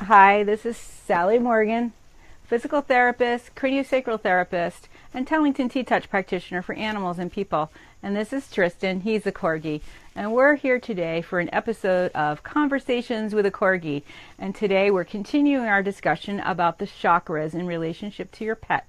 Hi, this is Sally Morgan, physical therapist, craniosacral therapist, and Tellington T-Touch practitioner for animals and people. And this is Tristan, he's a Corgi. And we're here today for an episode of Conversations with a Corgi. And today we're continuing our discussion about the chakras in relationship to your pet.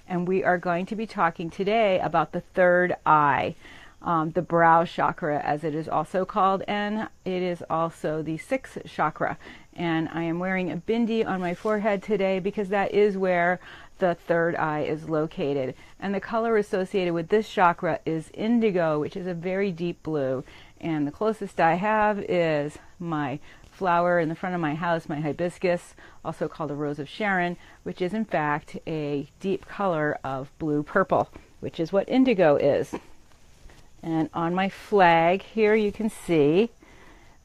And we are going to be talking today about the third eye, the brow chakra as it is also called, and it is also the sixth chakra. And I am wearing a bindi on my forehead today because that is where the third eye is located. And the color associated with this chakra is indigo, which is a very deep blue. And the closest I have is my flower in the front of my house, my hibiscus, also called a rose of Sharon, which is in fact a deep color of blue purple, which is what indigo is. And on my flag here you can see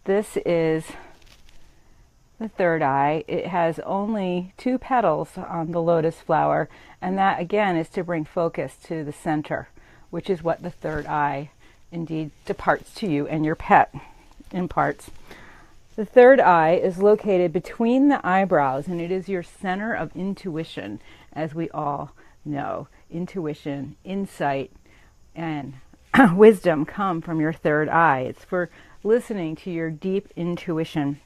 this is the third eye. It has only 2 petals on the lotus flower, and that again is to bring focus to the center, which is what the third eye indeed departs to you and your pet imparts. The third eye is located between the eyebrows, and it is your center of intuition, as we all know. Intuition, insight, and wisdom come from your third eye. It's for listening to your deep intuition.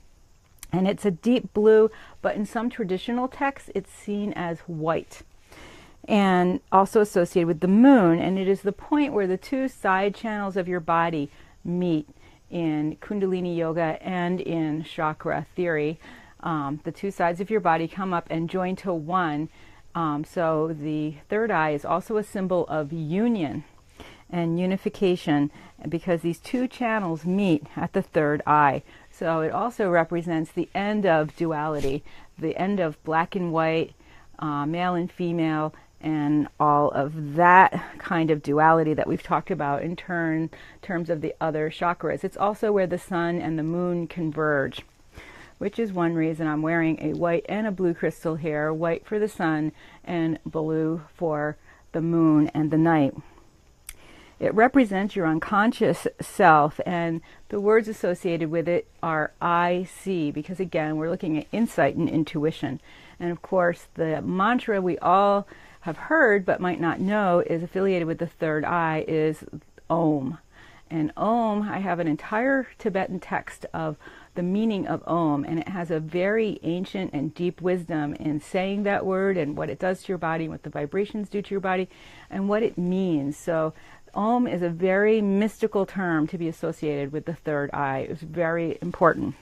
And it's a deep blue, but in some traditional texts, it's seen as white. And also associated with the moon, and it is the point where the 2 side channels of your body meet in Kundalini Yoga and in chakra theory. The 2 sides of your body come up and join to one. So the third eye is also a symbol of union and unification, because these 2 channels meet at the third eye. So it also represents the end of duality, the end of black and white, male and female, and all of that kind of duality that we've talked about in terms of the other chakras. It's also where the sun and the moon converge, which is one reason I'm wearing a white and a blue crystal here, white for the sun and blue for the moon and the night. It represents your unconscious self, and the words associated with it are I see, because again, we're looking at insight and intuition. And of course, the mantra we all have heard but might not know is affiliated with the third eye is Om. And Om, I have an entire Tibetan text of the meaning of Om, and it has a very ancient and deep wisdom in saying that word and what it does to your body, what the vibrations do to your body, and what it means. So Om is a very mystical term to be associated with the third eye. It's very important.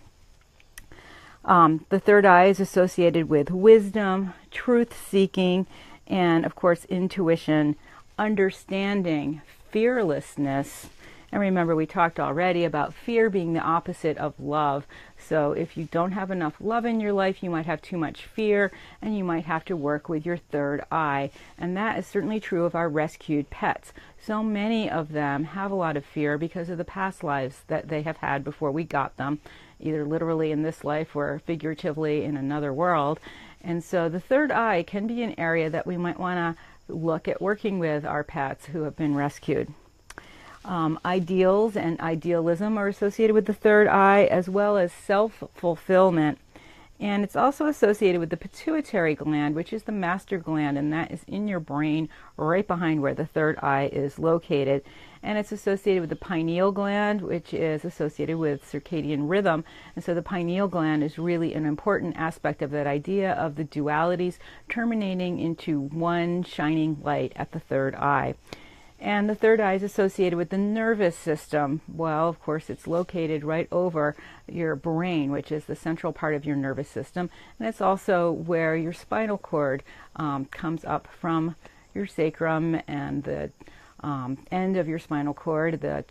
The third eye is associated with wisdom, truth-seeking, and of course intuition, understanding, fearlessness. And remember, we talked already about fear being the opposite of love. So if you don't have enough love in your life, you might have too much fear, and you might have to work with your third eye. And that is certainly true of our rescued pets. So many of them have a lot of fear because of the past lives that they have had before we got them, either literally in this life or figuratively in another world. And so the third eye can be an area that we might want to look at working with our pets who have been rescued. Ideals and idealism are associated with the third eye, as well as self-fulfillment. And it's also associated with the pituitary gland, which is the master gland, and that is in your brain right behind where the third eye is located. And it's associated with the pineal gland, which is associated with circadian rhythm. And so the pineal gland is really an important aspect of that idea of the dualities terminating into one shining light at the third eye. And the third eye is associated with the nervous system. Well, of course, it's located right over your brain, which is the central part of your nervous system. And it's also where your spinal cord comes up from your sacrum, and the end of your spinal cord, the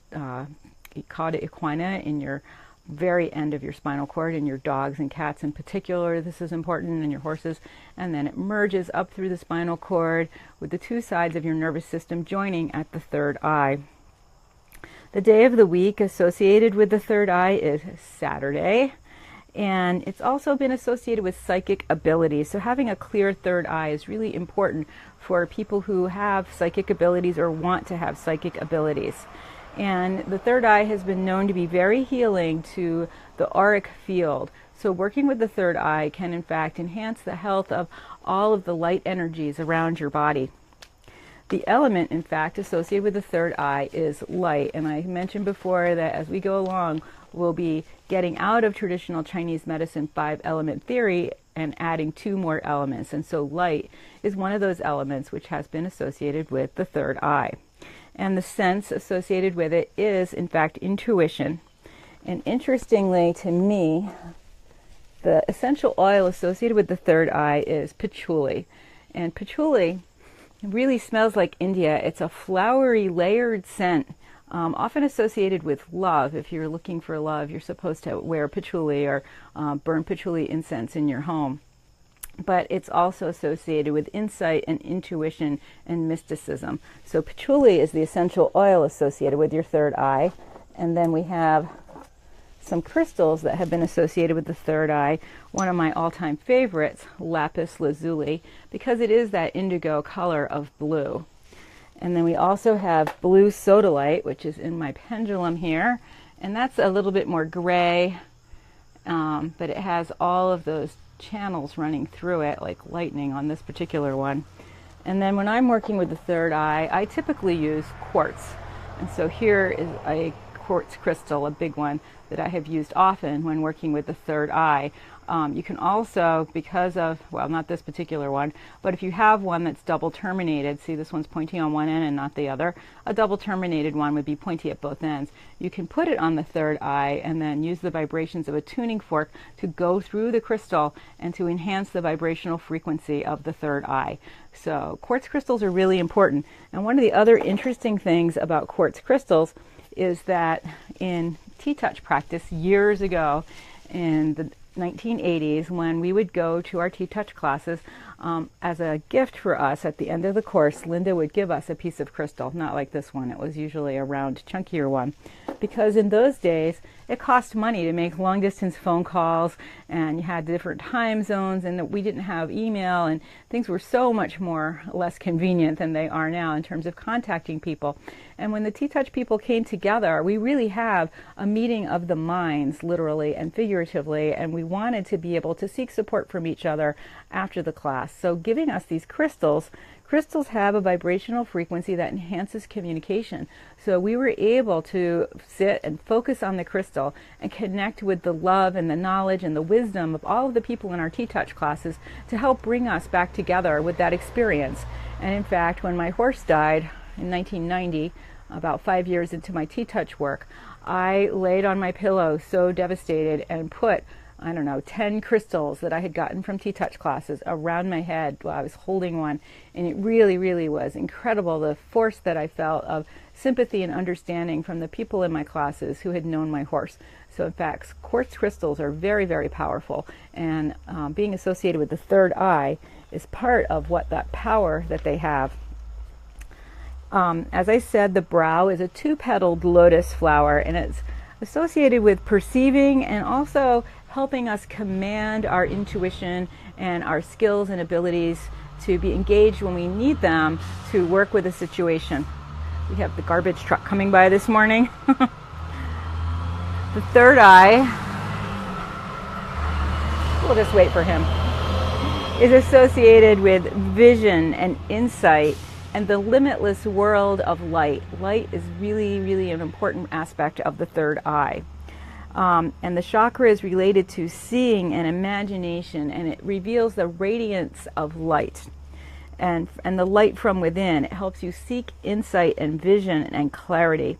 cauda equina in your very end of your spinal cord, in your dogs and cats in particular. This is important, in your horses. And then it merges up through the spinal cord with the 2 sides of your nervous system joining at the third eye. The day of the week associated with the third eye is Saturday, and it's also been associated with psychic abilities. So having a clear third eye is really important for people who have psychic abilities or want to have psychic abilities. And the third eye has been known to be very healing to the auric field. So working with the third eye can in fact enhance the health of all of the light energies around your body. The element, in fact, associated with the third eye is light. And I mentioned before that as we go along, we'll be getting out of traditional Chinese medicine 5-element theory and adding 2 more elements. And so light is one of those elements which has been associated with the third eye. And the sense associated with it is, in fact, intuition. And interestingly to me, the essential oil associated with the third eye is patchouli. And patchouli really smells like India. It's a flowery, layered scent, often associated with love. If you're looking for love, you're supposed to wear patchouli or burn patchouli incense in your home. But it's also associated with insight and intuition and mysticism. So patchouli is the essential oil associated with your third eye. And then we have some crystals that have been associated with the third eye. One of my all-time favorites, lapis lazuli, because it is that indigo color of blue. And then we also have blue sodalite, which is in my pendulum here. And that's a little bit more gray, but it has all of those channels running through it like lightning on this particular one. And then when I'm working with the third eye, I typically use quartz. And so here is a quartz crystal, a big one, that I have used often when working with the third eye. You can also, because of, well, not this particular one, but if you have one that's double terminated, see this one's pointy on one end and not the other, a double terminated one would be pointy at both ends. You can put it on the third eye and then use the vibrations of a tuning fork to go through the crystal and to enhance the vibrational frequency of the third eye. So quartz crystals are really important. And one of the other interesting things about quartz crystals is that in T-touch practice years ago in the 1980s, when we would go to our T-touch classes, as a gift for us at the end of the course, Linda would give us a piece of crystal, not like this one. It was usually a round, chunkier one, because in those days it cost money to make long distance phone calls, and you had different time zones, and we didn't have email, and things were so much less convenient than they are now in terms of contacting people. And when the T-touch people came together, we really have a meeting of the minds, literally and figuratively, and we wanted to be able to seek support from each other after the class. So giving us these crystals have a vibrational frequency that enhances communication. So we were able to sit and focus on the crystal and connect with the love and the knowledge and the wisdom of all of the people in our T-touch classes to help bring us back together with that experience. And in fact, when my horse died in 1990, about 5 years into my T-touch work, I laid on my pillow so devastated and put, I don't know, 10 crystals that I had gotten from T-touch classes around my head while I was holding one. And it really, really was incredible, the force that I felt of sympathy and understanding from the people in my classes who had known my horse. So in fact, quartz crystals are very, very powerful. And being associated with the third eye is part of what that power that they have. As I said, the brow is a 2-petaled lotus flower, and it's associated with perceiving and also helping us command our intuition and our skills and abilities to be engaged when we need them to work with a situation. We have the garbage truck coming by this morning. The third eye, we'll just wait for him, is associated with vision and insight and the limitless world of light. Light is really, really an important aspect of the third eye. And the chakra is related to seeing and imagination, and it reveals the radiance of light and the light from within. It helps you seek insight and vision and clarity.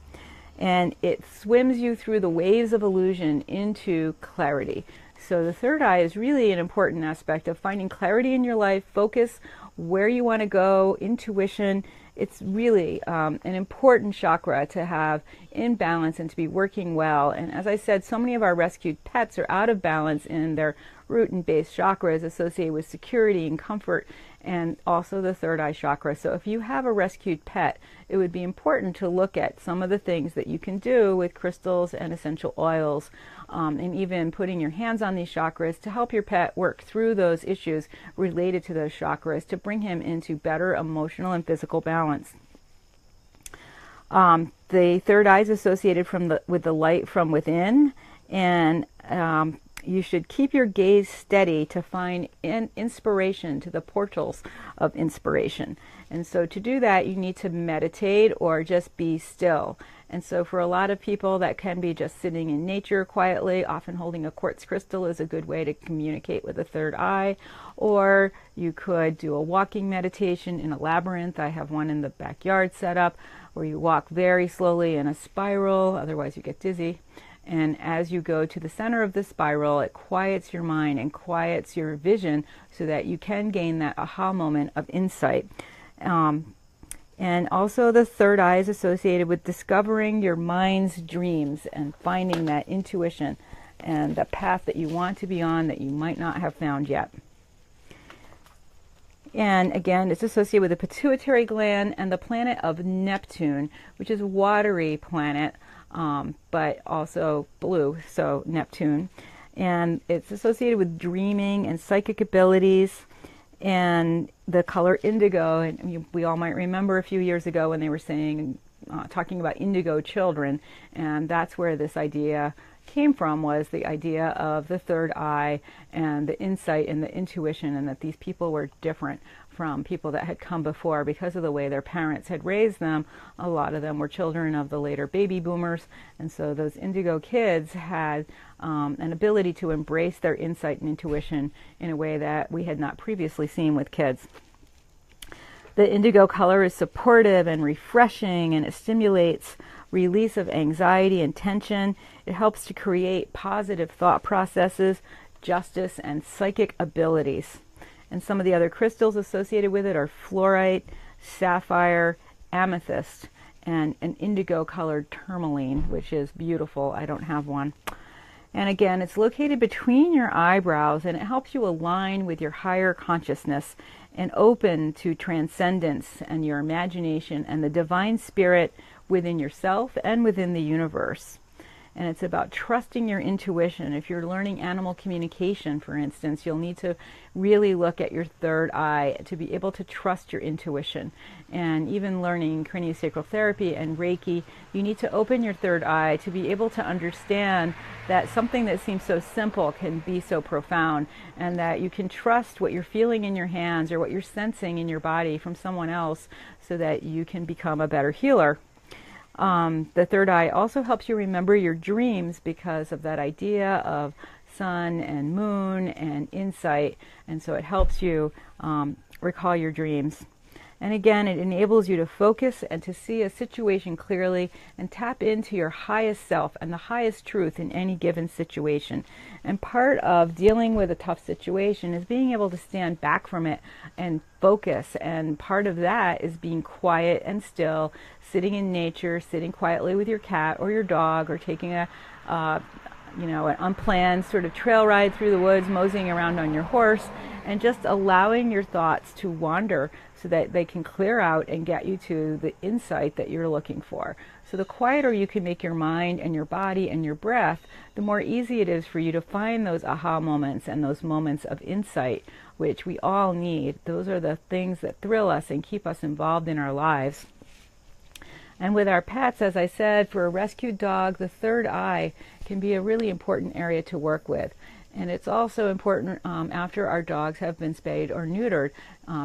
And it swims you through the waves of illusion into clarity. So the third eye is really an important aspect of finding clarity in your life, focus, where you want to go, intuition. It's really an important chakra to have in balance and to be working well. And as I said, so many of our rescued pets are out of balance in their root and base chakras associated with security and comfort, and also the third eye chakra. So if you have a rescued pet, it would be important to look at some of the things that you can do with crystals and essential oils, and even putting your hands on these chakras to help your pet work through those issues related to those chakras to bring him into better emotional and physical balance. The third eye is associated with the light from within, and you should keep your gaze steady to find inspiration, to the portals of inspiration. And so to do that, you need to meditate or just be still. And so for a lot of people, that can be just sitting in nature quietly. Often holding a quartz crystal is a good way to communicate with the third eye. Or you could do a walking meditation in a labyrinth. I have one in the backyard set up where you walk very slowly in a spiral, otherwise you get dizzy. And as you go to the center of the spiral, it quiets your mind and quiets your vision so that you can gain that aha moment of insight. And also the third eye is associated with discovering your mind's dreams and finding that intuition and the path that you want to be on that you might not have found yet. And again, it's associated with the pituitary gland and the planet of Neptune, which is a watery planet, but also blue, so Neptune. And it's associated with dreaming and psychic abilities and the color indigo. And we all might remember a few years ago when they were talking about indigo children, and that's where this idea came from, was the idea of the third eye and the insight and the intuition, and that these people were different from people that had come before because of the way their parents had raised them. A lot of them were children of the later baby boomers, and so those indigo kids had an ability to embrace their insight and intuition in a way that we had not previously seen with kids. The indigo color is supportive and refreshing, and it stimulates release of anxiety and tension. It helps to create positive thought processes, justice, and psychic abilities. And some of the other crystals associated with it are fluorite, sapphire, amethyst, and an indigo colored tourmaline, which is beautiful. I don't have one. And again, it's located between your eyebrows, and it helps you align with your higher consciousness and open to transcendence and your imagination and the divine spirit within yourself and within the universe. And it's about trusting your intuition. If you're learning animal communication, for instance, you'll need to really look at your third eye to be able to trust your intuition. And even learning craniosacral therapy and Reiki, you need to open your third eye to be able to understand that something that seems so simple can be so profound, and that you can trust what you're feeling in your hands or what you're sensing in your body from someone else so that you can become a better healer. The third eye also helps you remember your dreams because of that idea of sun and moon and insight, and so it helps you recall your dreams. And again, it enables you to focus and to see a situation clearly and tap into your highest self and the highest truth in any given situation. And part of dealing with a tough situation is being able to stand back from it and focus. And part of that is being quiet and still, sitting in nature, sitting quietly with your cat or your dog, or taking an unplanned sort of trail ride through the woods, moseying around on your horse, and just allowing your thoughts to wander so that they can clear out and get you to the insight that you're looking for. So the quieter you can make your mind and your body and your breath, the more easy it is for you to find those aha moments and those moments of insight, which we all need. Those are the things that thrill us and keep us involved in our lives. And with our pets, as I said, for a rescued dog, the third eye can be a really important area to work with. And it's also important after our dogs have been spayed or neutered,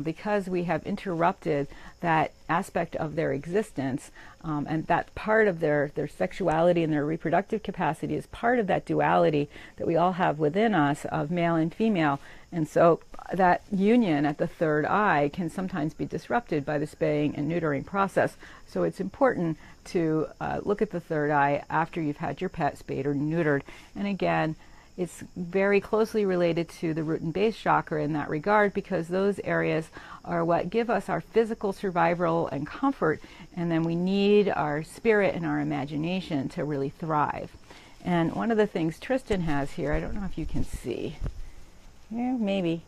because we have interrupted that aspect of their existence, and that part of their sexuality and their reproductive capacity is part of that duality that we all have within us of male and female. And so that union at the third eye can sometimes be disrupted by the spaying and neutering process. So it's important to look at the third eye after you've had your pet spayed or neutered. And again, it's very closely related to the root and base chakra in that regard, because those areas are what give us our physical survival and comfort, and then we need our spirit and our imagination to really thrive. And one of the things Tristan has here, I don't know if you can see, yeah, maybe,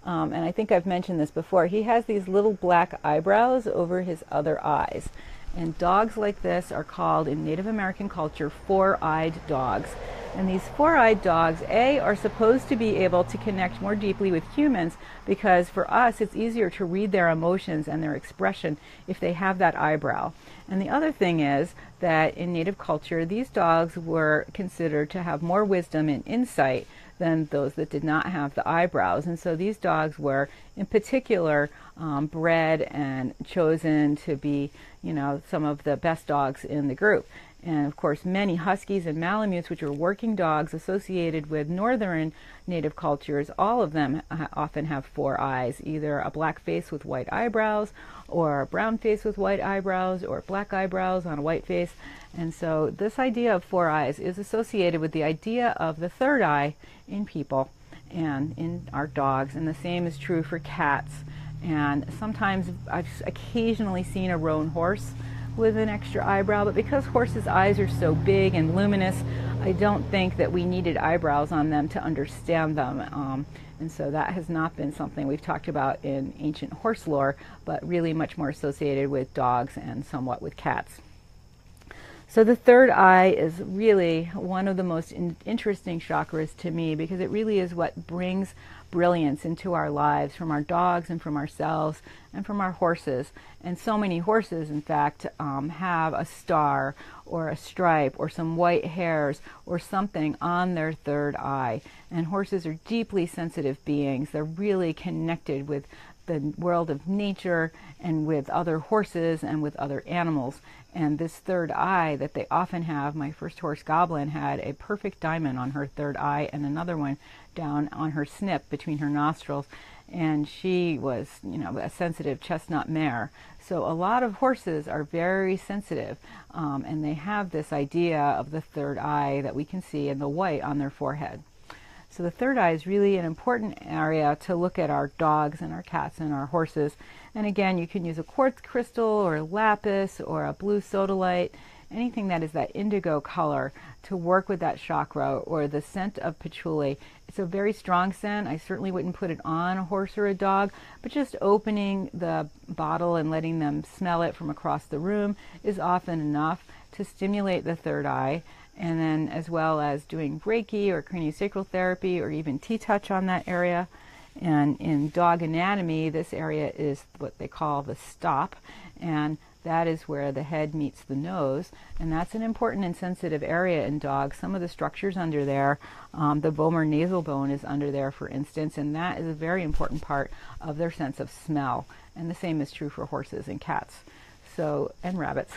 and I think I've mentioned this before, he has these little black eyebrows over his other eyes. And dogs like this are called, in Native American culture, four-eyed dogs. And these four-eyed dogs, are supposed to be able to connect more deeply with humans, because for us it's easier to read their emotions and their expression if they have that eyebrow. And the other thing is that in Native culture, these dogs were considered to have more wisdom and insight. than those that did not have the eyebrows. And so these dogs were in particular bred and chosen to be, you know, some of the best dogs in the group. And of course, many Huskies and Malamutes, which are working dogs associated with northern native cultures, all of them often have 4 eyes, either a black face with white eyebrows, or a brown face with white eyebrows, or black eyebrows on a white face. And so this idea of 4 eyes is associated with the idea of the third eye in people and in our dogs. And the same is true for cats. And sometimes I've occasionally seen a roan horse with an extra eyebrow, but because horses' eyes are so big and luminous, I don't think that we needed eyebrows on them to understand them. And so that has not been something we've talked about in ancient horse lore, but really much more associated with dogs and somewhat with cats. So the third eye is really one of the most interesting chakras to me, because it really is what brings brilliance into our lives from our dogs and from ourselves and from our horses. And so many horses, in fact, have a star or a stripe or some white hairs or something on their third eye. And horses are deeply sensitive beings. They're really connected with the world of nature and with other horses and with other animals. And this third eye that they often have, my first horse Goblin had a perfect diamond on her third eye and another one down on her snip between her nostrils. And she was, you know, a sensitive chestnut mare. So a lot of horses are very sensitive, and they have this idea of the third eye that we can see in the white on their forehead. So the third eye is really an important area to look at our dogs and our cats and our horses. And again, you can use a quartz crystal or a lapis or a blue sodalite, anything that is that indigo color, to work with that chakra, or the scent of patchouli. It's a very strong scent. I certainly wouldn't put it on a horse or a dog, but just opening the bottle and letting them smell it from across the room is often enough to stimulate the third eye. And then as well as doing Reiki or craniosacral therapy or even T-touch on that area. And in dog anatomy, this area is what they call the stop, and that is where the head meets the nose, and that's an important and sensitive area in dogs. Some of the structures under there, the vomer nasal bone is under there, for instance, and that is a very important part of their sense of smell. And the same is true for horses and cats. So, and rabbits.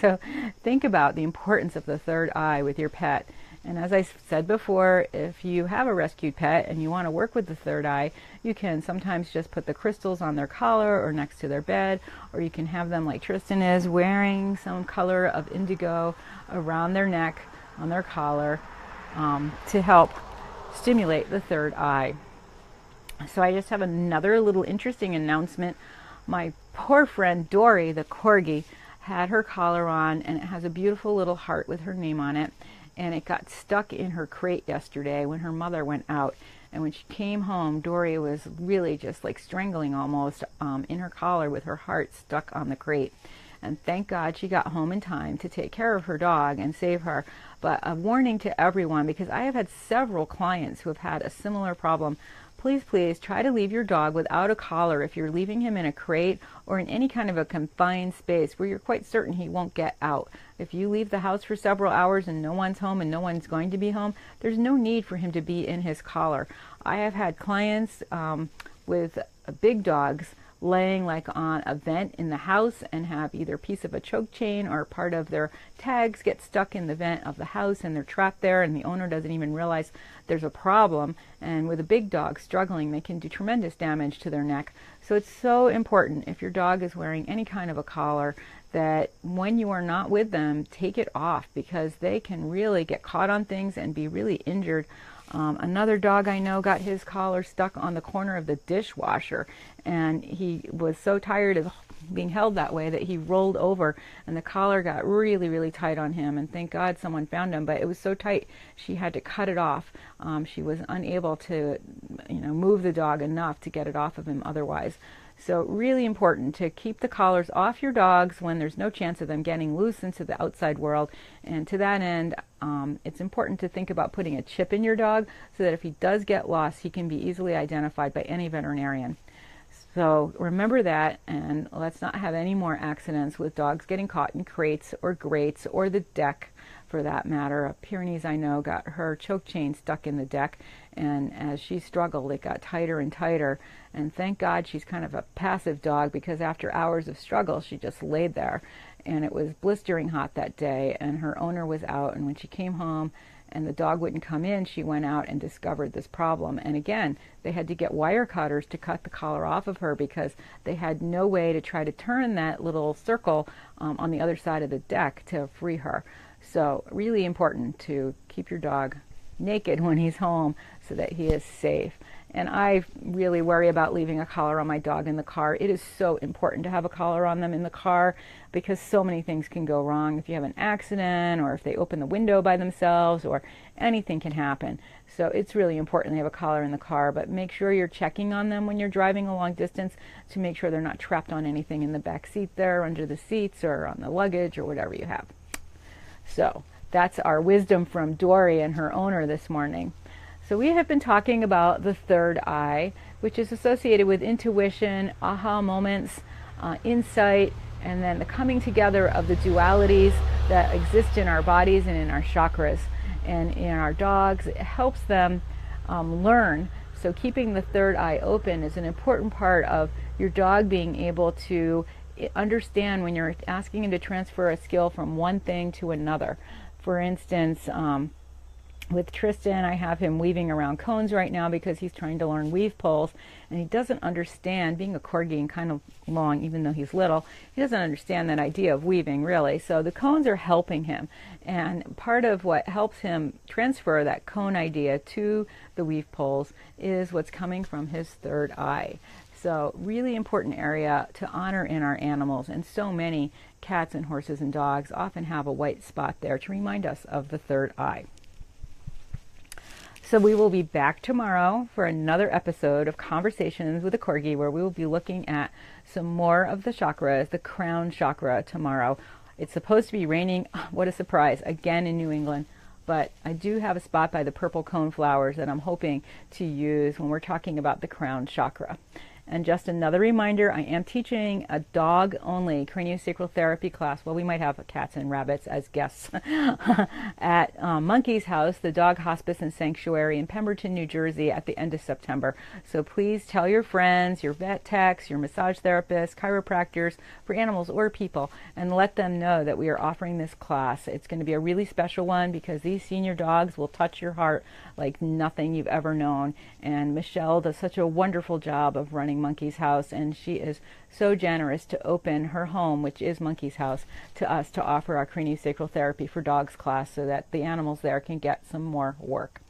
So think about the importance of the third eye with your pet. And as I said before, if you have a rescued pet and you want to work with the third eye, you can sometimes just put the crystals on their collar or next to their bed, or you can have them, like Tristan is, wearing some color of indigo around their neck, on their collar, to help stimulate the third eye. So I just have another little interesting announcement. My poor friend Dory, the Corgi, had her collar on, and it has a beautiful little heart with her name on it, and it got stuck in her crate yesterday when her mother went out. And when she came home, Dory was really just like strangling almost in her collar with her heart stuck on the crate. And thank God she got home in time to take care of her dog and save her. But a warning to everyone, because I have had several clients who have had a similar problem. Please, please try to leave your dog without a collar if you're leaving him in a crate or in any kind of a confined space where you're quite certain he won't get out. If you leave the house for several hours and no one's home and no one's going to be home, there's no need for him to be in his collar. I have had clients with big dogs laying like on a vent in the house and have either a piece of a choke chain or part of their tags get stuck in the vent of the house, and they're trapped there, and the owner doesn't even realize there's a problem. And with a big dog struggling, they can do tremendous damage to their neck. So it's so important, if your dog is wearing any kind of a collar, that when you are not with them, take it off, because they can really get caught on things and be really injured. Another dog I know got his collar stuck on the corner of the dishwasher, and he was so tired of being held that way that he rolled over, and the collar got really, really tight on him, and thank God someone found him, but it was so tight she had to cut it off. She was unable to, move the dog enough to get it off of him otherwise. So really important to keep the collars off your dogs when there's no chance of them getting loose into the outside world. And to that end, it's important to think about putting a chip in your dog so that if he does get lost, he can be easily identified by any veterinarian. So remember that, and let's not have any more accidents with dogs getting caught in crates or grates or the deck, for that matter. A Pyrenees I know got her choke chain stuck in the deck, and as she struggled, it got tighter and tighter. And thank God she's kind of a passive dog, because after hours of struggle, she just laid there. And it was blistering hot that day, and her owner was out, and when she came home and the dog wouldn't come in, she went out and discovered this problem. And again, they had to get wire cutters to cut the collar off of her, because they had no way to try to turn that little circle on the other side of the deck to free her. So really important to keep your dog naked when he's home so that he is safe. And I really worry about leaving a collar on my dog in the car. It is so important to have a collar on them in the car, because so many things can go wrong. If you have an accident, or if they open the window by themselves, or anything can happen. So it's really important to have a collar in the car, but make sure you're checking on them when you're driving a long distance to make sure they're not trapped on anything in the back seat there, under the seats, or on the luggage, or whatever you have. So that's our wisdom from Dory and her owner this morning. So we have been talking about the third eye, which is associated with intuition, aha moments, insight, and then the coming together of the dualities that exist in our bodies and in our chakras. And in our dogs, it helps them learn. So keeping the third eye open is an important part of your dog being able to understand when you're asking him to transfer a skill from one thing to another. For instance, with Tristan, I have him weaving around cones right now because he's trying to learn weave poles, and he doesn't understand, being a Corgi and kind of long, even though he's little, he doesn't understand that idea of weaving, really. So the cones are helping him, and part of what helps him transfer that cone idea to the weave poles is what's coming from his third eye. So really important area to honor in our animals, and so many cats and horses and dogs often have a white spot there to remind us of the third eye. So we will be back tomorrow for another episode of Conversations with a Corgi, where we will be looking at some more of the chakras, the crown chakra tomorrow. It's supposed to be raining, what a surprise, again in New England. But I do have a spot by the purple cone flowers that I'm hoping to use when we're talking about the crown chakra. And just another reminder, I am teaching a dog-only craniosacral therapy class. Well, we might have cats and rabbits as guests at Monkey's House, the dog hospice and sanctuary in Pemberton, New Jersey, at the end of September. So please tell your friends, your vet techs, your massage therapists, chiropractors for animals or people, and let them know that we are offering this class. It's going to be a really special one, because these senior dogs will touch your heart like nothing you've ever known. And Michelle does such a wonderful job of running Monkey's House, and she is so generous to open her home, which is Monkey's House, to us to offer our craniosacral therapy for dogs class, so that the animals there can get some more work.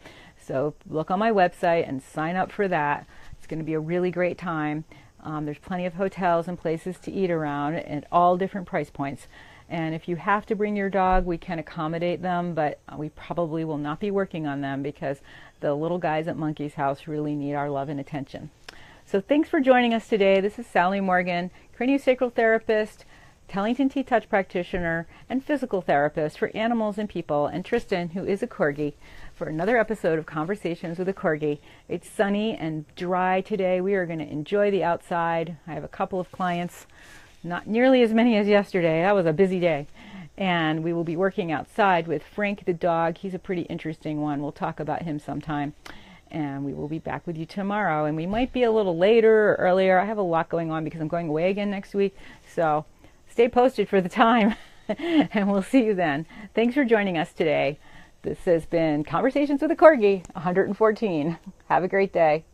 So look on my website and sign up for that. It's going to be a really great time. There's plenty of hotels and places to eat around at all different price points. And if you have to bring your dog, we can accommodate them, but we probably will not be working on them, because the little guys at Monkey's House really need our love and attention. So thanks for joining us today. This is Sally Morgan, craniosacral therapist, Tellington Tea Touch practitioner, and physical therapist for animals and people, and Tristan, who is a Corgi, for another episode of Conversations with a Corgi. It's sunny and dry today. We are going to enjoy the outside. I have a couple of clients, not nearly as many as yesterday. That was a busy day. And we will be working outside with Frank the dog. He's a pretty interesting one. We'll talk about him sometime. And we will be back with you tomorrow. And we might be a little later or earlier. I have a lot going on because I'm going away again next week. So stay posted for the time. And we'll see you then. Thanks for joining us today. This has been Conversations with a Corgi, 114. Have a great day.